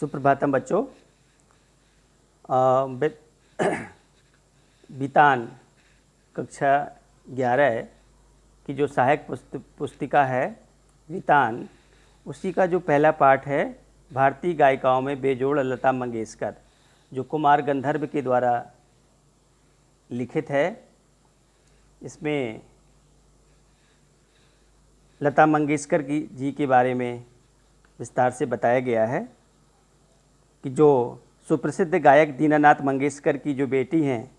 सुप्रभातम बच्चों। बीतान कक्षा 11 की जो सहायक पुस्तिका है बीतान, उसी का जो पहला पाठ है भारतीय गायिकाओं में बेजोड़ लता मंगेशकर, जो कुमार गंधर्व के द्वारा लिखित है। इसमें लता मंगेशकर जी के बारे में विस्तार से बताया गया है कि जो सुप्रसिद्ध गायक दीनानाथ मंगेशकर की जो बेटी हैं,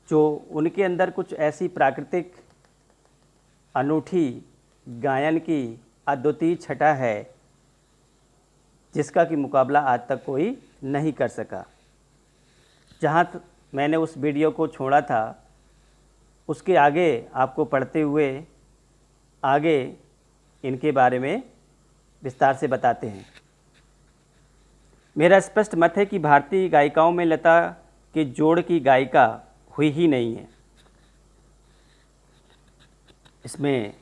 जो उनके अंदर कुछ ऐसी प्राकृतिक अनूठी गायन की अद्वितीय छटा है जिसका कि मुकाबला आज तक कोई नहीं कर सका। जहाँ मैंने उस वीडियो को छोड़ा था उसके आगे आपको पढ़ते हुए आगे इनके बारे में विस्तार से बताते हैं। मेरा स्पष्ट मत है कि भारतीय गायिकाओं में लता के जोड़ की गायिका हुई ही नहीं है। इसमें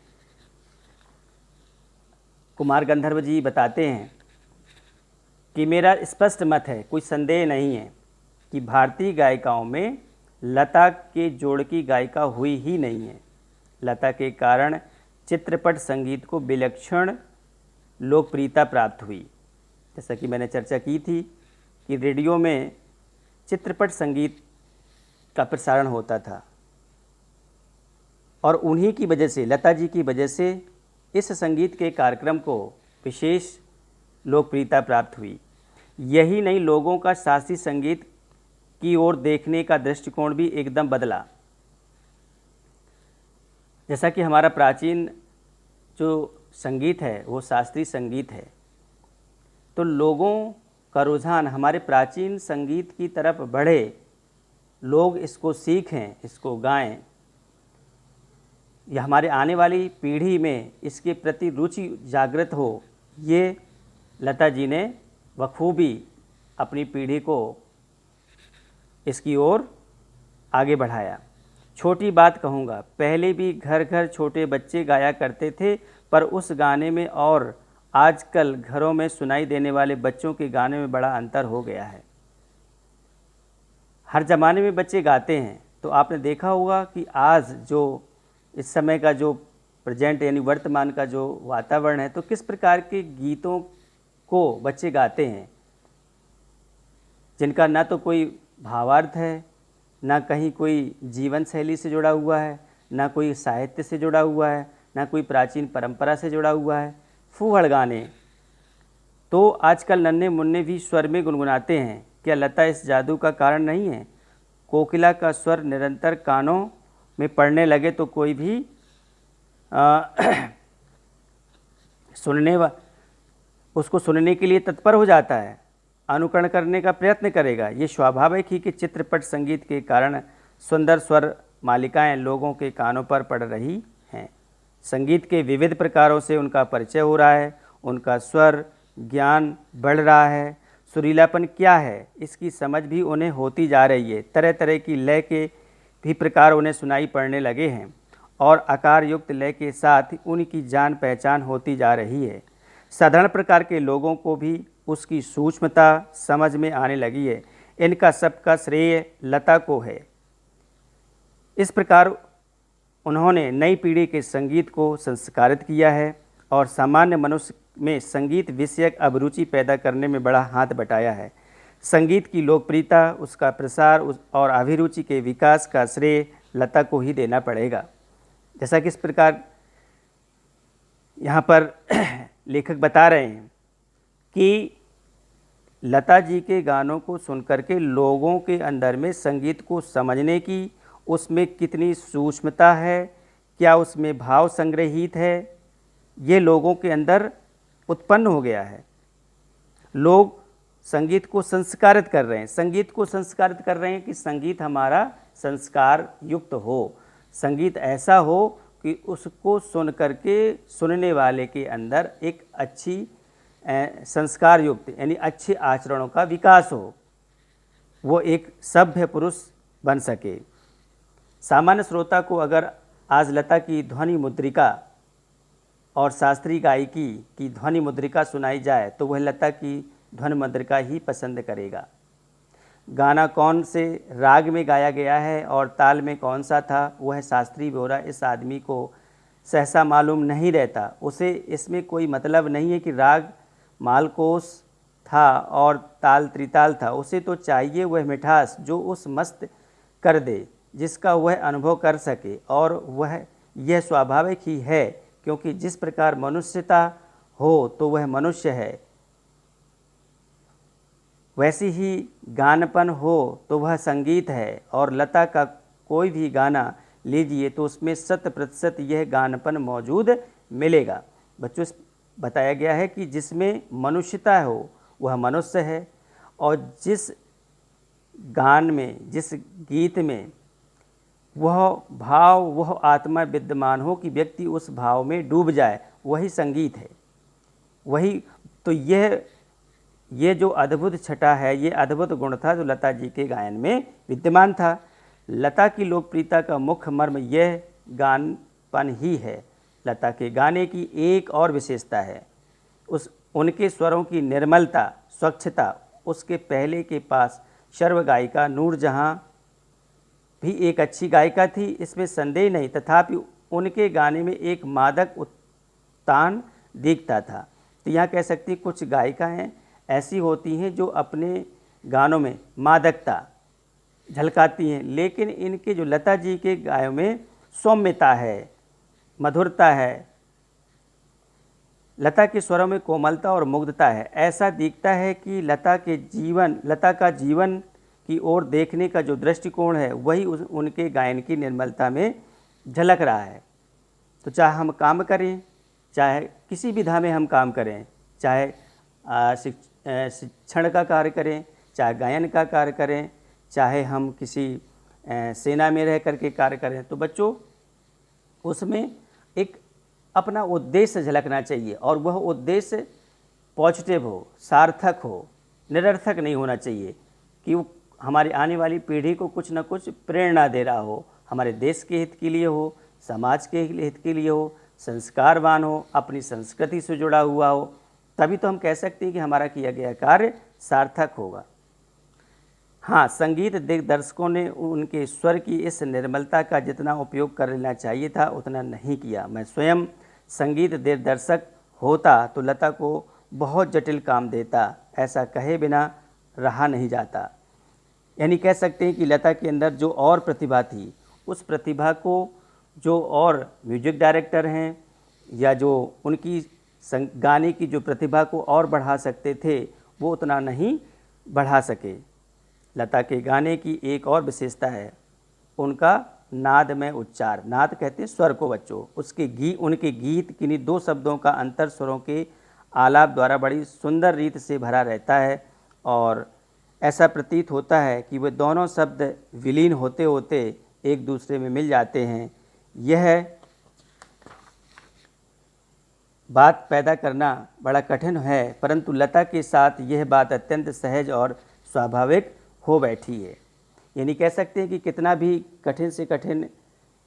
कुमार गंधर्व जी बताते हैं कि मेरा स्पष्ट मत है, कोई संदेह नहीं है कि भारतीय गायिकाओं में लता के जोड़ की गायिका हुई ही नहीं है। लता के कारण चित्रपट संगीत को विलक्षण लोकप्रियता प्राप्त हुई। जैसा कि मैंने चर्चा की थी कि रेडियो में चित्रपट संगीत का प्रसारण होता था और उन्हीं की वजह से, लता जी की वजह से इस संगीत के कार्यक्रम को विशेष लोकप्रियता प्राप्त हुई। यही नहीं, लोगों का शास्त्रीय संगीत की ओर देखने का दृष्टिकोण भी एकदम बदला। जैसा कि हमारा प्राचीन जो संगीत है वो शास्त्रीय संगीत है, तो लोगों का रुझान हमारे प्राचीन संगीत की तरफ बढ़े, लोग इसको सीखें, इसको गाएं, या हमारे आने वाली पीढ़ी में इसके प्रति रुचि जागृत हो। ये लता जी ने बखूबी अपनी पीढ़ी को इसकी ओर आगे बढ़ाया। छोटी बात कहूँगा, पहले भी घर घर छोटे बच्चे गाया करते थे, पर उस गाने में और आजकल घरों में सुनाई देने वाले बच्चों के गाने में बड़ा अंतर हो गया है। हर ज़माने में बच्चे गाते हैं, तो आपने देखा होगा कि आज जो इस समय का जो प्रेजेंट यानी वर्तमान का जो वातावरण है, तो किस प्रकार के गीतों को बच्चे गाते हैं जिनका ना तो कोई भावार्थ है, ना कहीं कोई जीवन शैली से जुड़ा हुआ है, ना कोई साहित्य से जुड़ा हुआ है, ना कोई प्राचीन परंपरा से जुड़ा हुआ है। फूहड़ गाने तो आजकल नन्हे मुन्ने भी स्वर में गुनगुनाते हैं। क्या लता इस जादू का कारण नहीं है? कोकिला का स्वर निरंतर कानों में पड़ने लगे तो कोई भी उसको सुनने के लिए तत्पर हो जाता है, अनुकरण करने का प्रयत्न करेगा। ये स्वाभाविक ही कि चित्रपट संगीत के कारण सुंदर स्वर मालिकाएं लोगों के कानों पर पड़ रही हैं। संगीत के विविध प्रकारों से उनका परिचय हो रहा है, उनका स्वर ज्ञान बढ़ रहा है। सुरीलापन क्या है इसकी समझ भी उन्हें होती जा रही है। तरह तरह की लय के भी प्रकार उन्हें सुनाई पड़ने लगे हैं और आकार युक्त लय के साथ उनकी जान पहचान होती जा रही है। साधारण प्रकार के लोगों को भी उसकी सूक्ष्मता समझ में आने लगी है। इनका सबका श्रेय लता को है। इस प्रकार उन्होंने नई पीढ़ी के संगीत को संस्कारित किया है और सामान्य मनुष्य में संगीत विषयक अभिरुचि पैदा करने में बड़ा हाथ बटाया है। संगीत की लोकप्रियता, उसका प्रसार और अभिरुचि के विकास का श्रेय लता को ही देना पड़ेगा। जैसा कि इस प्रकार यहाँ पर लेखक बता रहे हैं कि लता जी के गानों को सुनकर के लोगों के अंदर में संगीत को समझने की, उसमें कितनी सूक्ष्मता है, क्या उसमें भाव संग्रहित है, ये लोगों के अंदर उत्पन्न हो गया है। लोग संगीत को संस्कारित कर रहे हैं, संगीत को संस्कारित कर रहे हैं कि संगीत हमारा संस्कार युक्त हो, संगीत ऐसा हो कि उसको सुन करके सुनने वाले के अंदर एक अच्छी संस्कार युक्त यानी अच्छे आचरणों का विकास हो, वो एक सभ्य पुरुष बन सके। सामान्य श्रोता को अगर आज लता की ध्वनि मुद्रिका और शास्त्रीय गायकी की ध्वनि मुद्रिका सुनाई जाए तो वह लता की ध्वनि मुद्रिका ही पसंद करेगा। गाना कौन से राग में गाया गया है और ताल में कौन सा था, वह शास्त्रीय ब्यौरा इस आदमी को सहसा मालूम नहीं रहता। उसे इसमें कोई मतलब नहीं है कि राग मालकोस था और ताल त्रिताल था। उसे तो चाहिए वह मिठास जो उस मस्त कर दे, जिसका वह अनुभव कर सके। और वह यह स्वाभाविक ही है, क्योंकि जिस प्रकार मनुष्यता हो तो वह मनुष्य है, वैसी ही गानपन हो तो वह संगीत है। और लता का कोई भी गाना लीजिए तो उसमें 100% यह गानपन मौजूद मिलेगा। बच्चों, बताया गया है कि जिसमें मनुष्यता हो वह मनुष्य है, और जिस गान में, जिस गीत में वह भाव, वह आत्मा विद्यमान हो कि व्यक्ति उस भाव में डूब जाए, वही संगीत है। वही तो ये जो अद्भुत छटा है, ये अद्भुत गुण था जो लता जी के गायन में विद्यमान था। लता की लोकप्रियता का मुख्य मर्म यह गानपन ही है। लता के गाने की एक और विशेषता है उनके स्वरों की निर्मलता, स्वच्छता। उसके पहले के पास सर्व गायिका नूरजहां भी एक अच्छी गायिका थी, इसमें संदेह नहीं, तथापि उनके गाने में एक मादक उत्तान दिखता था। तो यहाँ कह सकती कुछ गायिकाएँ ऐसी होती हैं जो अपने गानों में मादकता झलकाती हैं, लेकिन इनके जो लता जी के गायों में सौम्यता है, मधुरता है, लता के स्वरों में कोमलता और मुग्धता है। ऐसा दिखता है कि लता का जीवन की ओर देखने का जो दृष्टिकोण है वही उनके गायन की निर्मलता में झलक रहा है। तो चाहे हम काम करें, चाहे किसी विधा में हम काम करें, चाहे शिक्षण का कार्य करें, चाहे गायन का कार्य करें, चाहे हम किसी सेना में रह करके कार्य करें, तो बच्चों उसमें एक अपना उद्देश्य झलकना चाहिए, और वह उद्देश्य पॉजिटिव हो, सार्थक हो, निरर्थक नहीं होना चाहिए कि वो हमारी आने वाली पीढ़ी को कुछ न कुछ प्रेरणा दे रहा हो, हमारे देश के हित के लिए हो, समाज के हित के लिए हो, संस्कारवान हो, अपनी संस्कृति से जुड़ा हुआ हो, तभी तो हम कह सकते हैं कि हमारा किया गया कार्य सार्थक होगा। हाँ, संगीत दिग्दर्शकों ने उनके स्वर की इस निर्मलता का जितना उपयोग कर लेना चाहिए था उतना नहीं किया। मैं स्वयं संगीत दिग्दर्शक होता तो लता को बहुत जटिल काम देता, ऐसा कहे बिना रहा नहीं जाता। यानी कह सकते हैं कि लता के अंदर जो और प्रतिभा थी, उस प्रतिभा को जो और म्यूजिक डायरेक्टर हैं या जो उनकी गाने की जो प्रतिभा को और बढ़ा सकते थे, वो उतना नहीं बढ़ा सके। लता के गाने की एक और विशेषता है उनका नादमय उच्चार। नाद कहते हैं स्वर को बच्चों। उनके गीत किन्हीं दो शब्दों का अंतर स्वरों के आलाप द्वारा बड़ी सुंदर रीत से भरा रहता है, और ऐसा प्रतीत होता है कि वे दोनों शब्द विलीन होते होते एक दूसरे में मिल जाते हैं। यह बात पैदा करना बड़ा कठिन है, परंतु लता के साथ यह बात अत्यंत सहज और स्वाभाविक हो बैठी है। यानी कह सकते हैं कि कितना भी कठिन से कठिन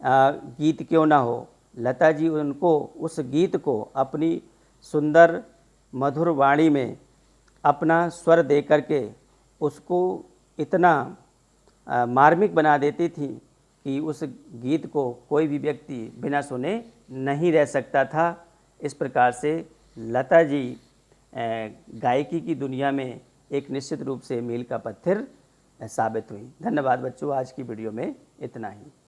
गीत क्यों ना हो, लता जी उस गीत को अपनी सुंदर मधुर वाणी में अपना स्वर दे करके उसको इतना मार्मिक बना देती थी कि उस गीत को कोई भी व्यक्ति बिना सुने नहीं रह सकता था। इस प्रकार से लता जी गायकी की दुनिया में एक निश्चित रूप से मील का पत्थर साबित हुई। धन्यवाद बच्चों, आज की वीडियो में इतना ही।